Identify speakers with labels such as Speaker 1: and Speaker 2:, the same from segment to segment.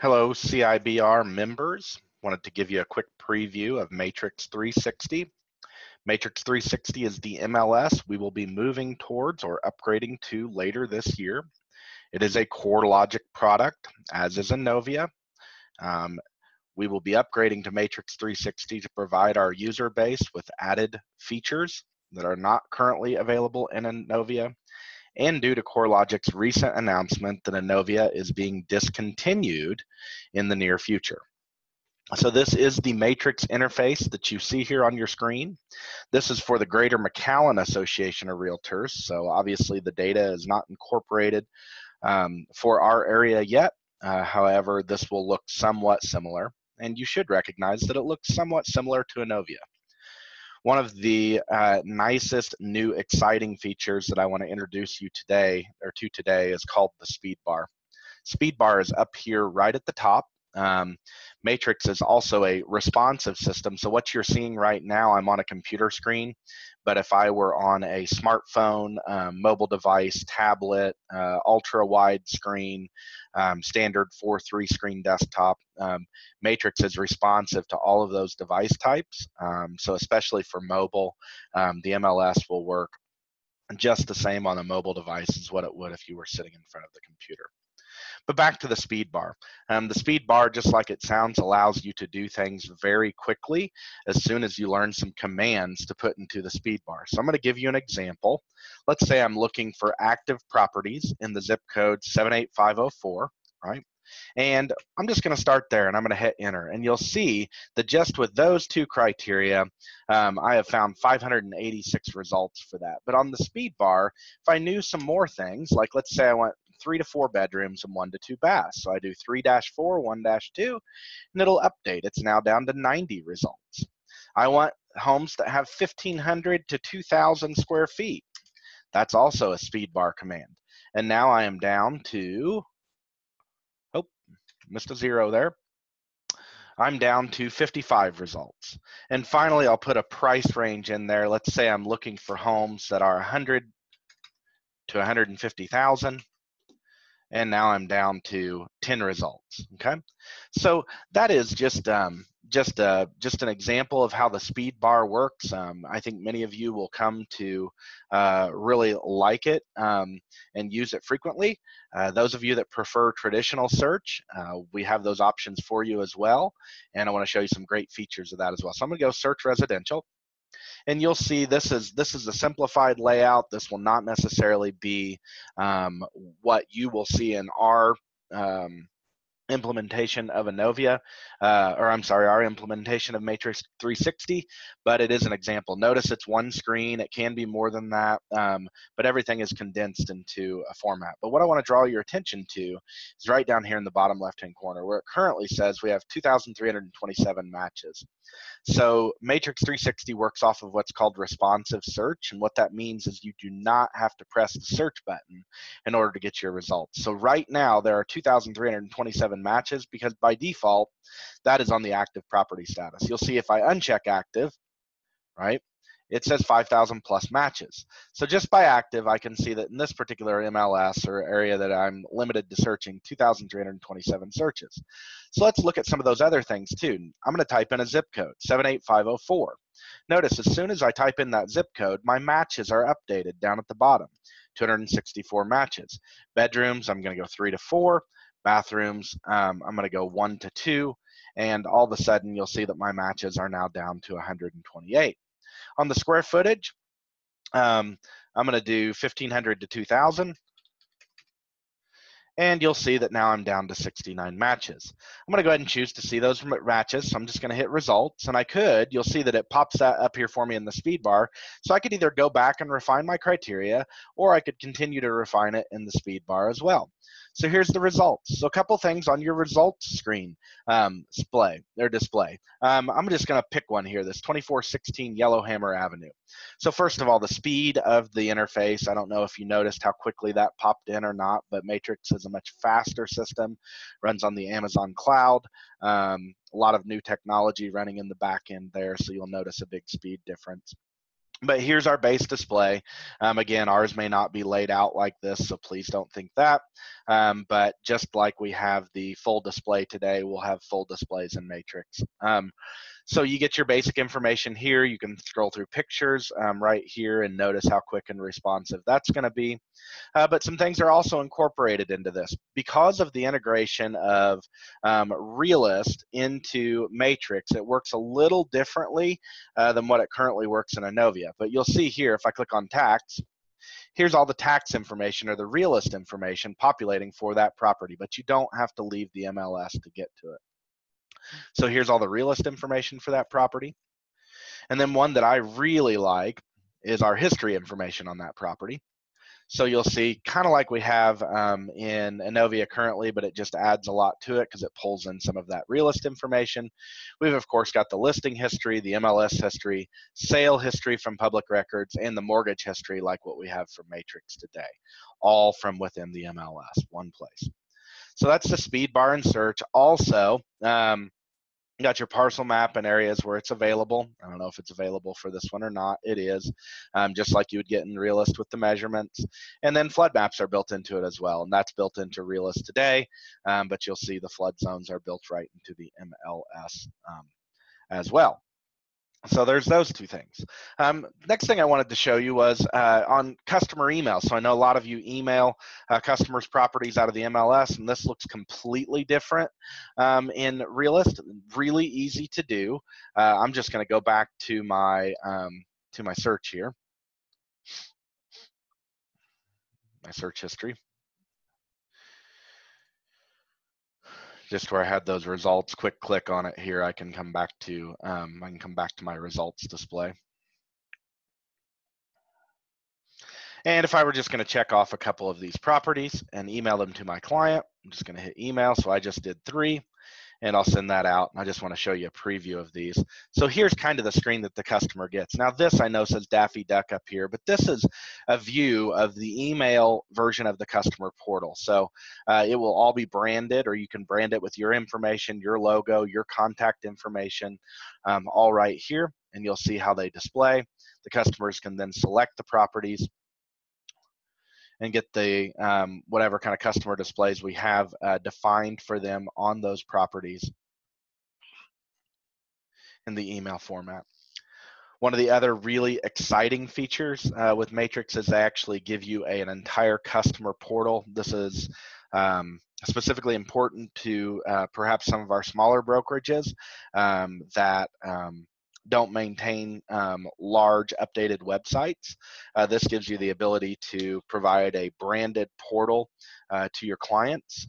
Speaker 1: Hello, CIBR members. Wanted to give you a quick preview of Matrix 360. Matrix 360 is the MLS we will be moving towards or upgrading to later this year. It is a CoreLogic product, as is Innovia. We will be upgrading to Matrix 360 to provide our user base with added features that are not currently available in Innovia, and due to CoreLogic's recent announcement that Innovia is being discontinued in the near future. So this is the Matrix interface that you see here on your screen. This is for the Greater McAllen Association of Realtors. So obviously the data is not incorporated for our area yet. However, this will look somewhat similar, and you should recognize that it looks somewhat similar to Innovia. One of the nicest new exciting features that I want to introduce you today is called the speed bar. Speed bar is up here right at the top. Matrix is also a responsive system. So what you're seeing right now, I'm on a computer screen, but if I were on a smartphone, mobile device, tablet, ultra wide screen, standard 4:3 screen desktop, Matrix is responsive to all of those device types. So especially for mobile, the MLS will work just the same on a mobile device as what it would if you were sitting in front of the computer. But back to the speed bar. The speed bar, just like it sounds, allows you to do things very quickly as soon as you learn some commands to put into the speed bar. So I'm going to give you an example. Let's say I'm looking for active properties in the zip code 78504, right? And I'm just going to start there, and I'm going to hit enter. And you'll see that just with those two criteria, I have found 586 results for that. But on the speed bar, if I knew some more things, like let's say I want 3 to 4 bedrooms and 1 to 2 baths. So I do 3-4, 1-2, and it'll update. It's now down to 90 results. I want homes that have 1,500 to 2,000 square feet. That's also a speed bar command. And now I am down to, oh, missed a 0 there. I'm down to 55 results. And finally, I'll put a price range in there. Let's say I'm looking for homes that are 100 to 150,000. And now I'm down to 10 results. Okay, so that is just an example of how the speed bar works. I think many of you will come to really like it and use it frequently. Those of you that prefer traditional search, we have those options for you as well. And I want to show you some great features of that as well. So I'm going to go search residential. And you'll see this is a simplified layout. This will not necessarily be what you will see in our implementation of Innovia, our implementation of Matrix 360, but it is an example. Notice it's one screen. It can be more than that, but everything is condensed into a format. But what I want to draw your attention to is right down here in the bottom left-hand corner, where it currently says we have 2,327 matches. So Matrix 360 works off of what's called responsive search, and what that means is you do not have to press the search button in order to get your results. So right now there are 2,327 matches because by default that is on the active property status. You'll see if I uncheck active, right, it says 5,000 plus matches. So just by active, I can see that in this particular MLS or area that I'm limited to searching, 2,327 searches. So let's look at some of those other things too. I'm going to type in a zip code, 78504. Notice as soon as I type in that zip code, my matches are updated down at the bottom, 264 matches. Bedrooms, I'm going to go 3 to 4. Bathrooms, I'm going to go 1 to 2. And all of a sudden, you'll see that my matches are now down to 128. On the square footage, I'm going to do 1,500 to 2,000. And you'll see that now I'm down to 69 matches. I'm going to go ahead and choose to see those matches. So I'm just going to hit results. And you'll see that it pops that up here for me in the speed bar. So I could either go back and refine my criteria, or I could continue to refine it in the speed bar as well. So here's the results. So a couple things on your results screen display. I'm just going to pick one here, this 2416 Yellowhammer Avenue. So first of all, the speed of the interface, I don't know if you noticed how quickly that popped in or not, but Matrix is a much faster system, runs on the Amazon cloud, a lot of new technology running in the back end there, so you'll notice a big speed difference. But here's our base display. Again, ours may not be laid out like this, so please don't think that. But just like we have the full display today, we'll have full displays in Matrix. So you get your basic information here. You can scroll through pictures right here and notice how quick and responsive that's going to be. But some things are also incorporated into this. Because of the integration of Realist into Matrix, it works a little differently than what it currently works in Inovia. But you'll see here, if I click on tax, here's all the tax information or the Realist information populating for that property, but you don't have to leave the MLS to get to it. So here's all the Realist information for that property. And then one that I really like is our history information on that property. So you'll see kind of like we have in Inovia currently, but it just adds a lot to it because it pulls in some of that Realist information. We've, of course, got the listing history, the MLS history, sale history from public records, and the mortgage history like what we have from Matrix today, all from within the MLS, one place. So that's the speed bar and search. Also, you got your parcel map and areas where it's available. I don't know if it's available for this one or not. It is, just like you would get in Realist with the measurements. And then flood maps are built into it as well, and that's built into Realist today, but you'll see the flood zones are built right into the MLS as well. So there's those two things. Next thing I wanted to show you was on customer email. So I know a lot of you email customers' properties out of the MLS, and this looks completely different in Realist. Really easy to do. I'm just going to go back to my search here, my search history, just where I had those results. Quick click on it here. I can come back to my results display. And if I were just going to check off a couple of these properties and email them to my client, I'm just going to hit email. So I just did 3, and I'll send that out. I just want to show you a preview of these. So here's kind of the screen that the customer gets. Now this I know says Daffy Duck up here, but this is a view of the email version of the customer portal. So it will all be branded, or you can brand it with your information, your logo, your contact information, all right here. And you'll see how they display. The customers can then select the properties and get the whatever kind of customer displays we have defined for them on those properties in the email format. One of the other really exciting features with Matrix is they actually give you an entire customer portal. This is specifically important to perhaps some of our smaller brokerages that don't maintain large updated websites. This gives you the ability to provide a branded portal to your clients.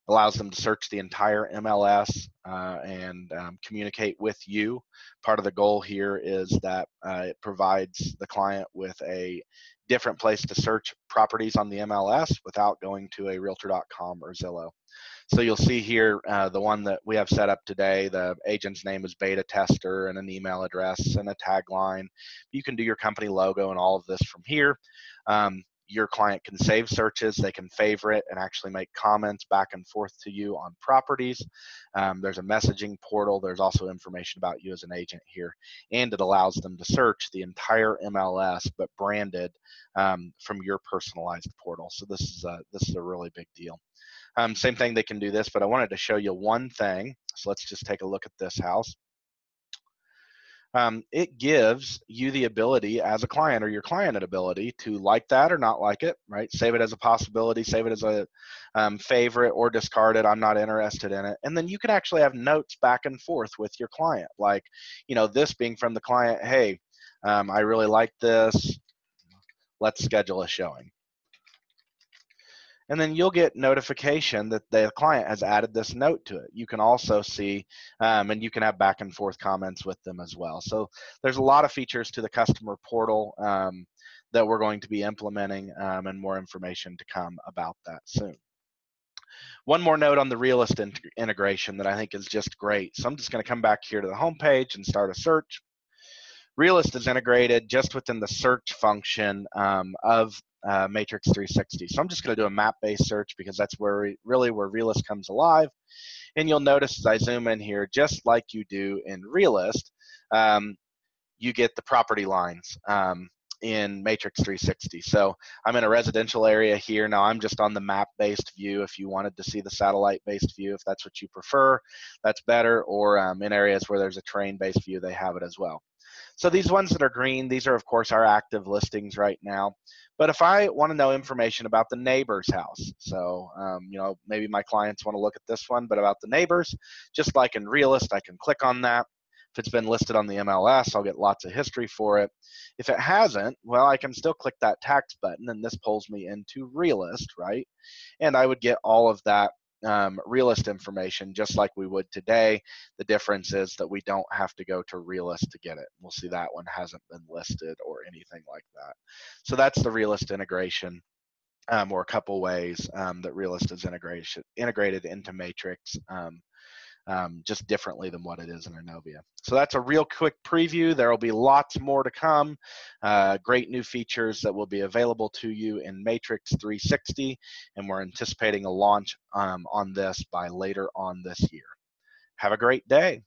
Speaker 1: Allows them to search the entire MLS and communicate with you. Part of the goal here is that it provides the client with a different place to search properties on the MLS without going to a realtor.com or Zillow. So you'll see here the one that we have set up today, the agent's name is beta tester and an email address and a tagline. You can do your company logo and all of this from here. Your client can save searches, they can favorite and actually make comments back and forth to you on properties. There's a messaging portal. There's also information about you as an agent here, and it allows them to search the entire MLS but branded from your personalized portal. So this is a really big deal. Same thing, they can do this, but I wanted to show you one thing. So let's just take a look at this house. It gives you the ability as a client, or your client an ability to like that or not like it, right? Save it as a possibility, save it as a favorite, or discard it. I'm not interested in it. And then you can actually have notes back and forth with your client, like, this being from the client, hey, I really like this. Let's schedule a showing. And then you'll get notification that the client has added this note to it. You can also see, and you can have back and forth comments with them as well. So there's a lot of features to the customer portal that we're going to be implementing, and more information to come about that soon. One more note on the Realist integration that I think is just great. So I'm just going to come back here to the home page and start a search. Realist is integrated just within the search function of Matrix 360. So I'm just going to do a map-based search because that's where Realist comes alive. And you'll notice as I zoom in here, just like you do in Realist, you get the property lines in Matrix 360. So I'm in a residential area here. Now I'm just on the map-based view. If you wanted to see the satellite-based view, if that's what you prefer, that's better. Or in areas where there's a terrain-based view, they have it as well. So these ones that are green, these are of course our active listings right now. But if I want to know information about the neighbor's house, so maybe my clients want to look at this one, but about the neighbors, just like in Realist, I can click on that. If it's been listed on the MLS, I'll get lots of history for it. If it hasn't, well, I can still click that tax button, and this pulls me into Realist, right? And I would get all of that Realist information just like we would today. The difference is that we don't have to go to Realist to get it. We'll see that one hasn't been listed or anything like that. So that's the Realist integration, or a couple ways that Realist is integrated into Matrix, just differently than what it is in Innovia. So that's a real quick preview. There will be lots more to come. Great new features that will be available to you in Matrix 360, and we're anticipating a launch on this by later on this year. Have a great day.